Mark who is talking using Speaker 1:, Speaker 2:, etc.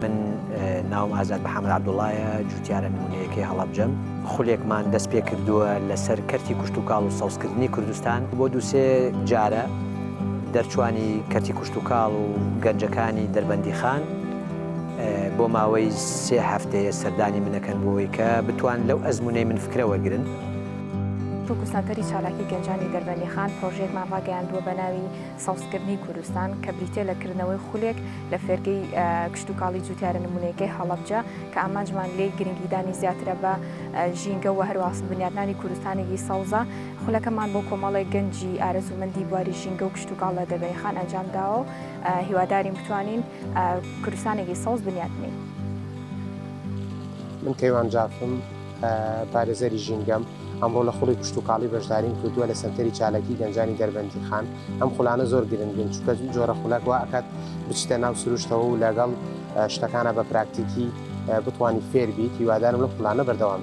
Speaker 1: من ناوم ئازاد محەممەد عەبدوڵڵایە جوتیارە نمونەیەکەی هەڵەبجەم خولێکمان دەست پێ کردووە لەسەر کەرتی کوشت و کاڵ و سەوزکردنی کوردستان بۆ دووسێ جارە دەرچوانی کەرتی کوشت و کاڵ و گەنجەکانی دەربەندیخان بۆ ماوەی 3 هەفتەیە سەردانی منەکەن بۆەوەی کە بتوان لەو ئەزمونەی من فکرە وەرگرن.
Speaker 2: کوردستانتەری چالاکی گەنجانی دەربەندیخان پرۆژێکمان ڕاگەیاندووە بە ناوی سەوزکردنی کوردستان کە بریتێ لەکردنەوەی خولێک لە فێرگەی کشت و کاڵی جوتیارە نمونەیەکەی هەڵەبجە کە ئامانجمان لێ گرنگیدانی زیاترە بە ژینگە و هەروە بنیادنانی کوردستانێکی سەوزە. خولەکەمان بۆ کۆمەڵی گەنجی ئارەزومەندی بواری ژینگە و کشت و کاڵ لە دەربەندیخان ئەنجامداوە و هیوادارین بتوانین کوردستانێکی سەوز بنیادنین.
Speaker 3: من کەیوان جافم پارێزەری ژینگەم ئەمڕۆ لە خوڵی کشت و کاڵی بەشداریم کردووە لە سەنتەری چالاکی گەنجانی دەربەندیخان. ئەم خولانە زۆر گرنگن چونکە جۆرە خولەک وا ئەکات بچتە ناو سروشتەوە و لەگەڵ شتەکانە بە پراکتیکی بتوانانی فێر بیت. هیوادارم لە خولانە بەردەوام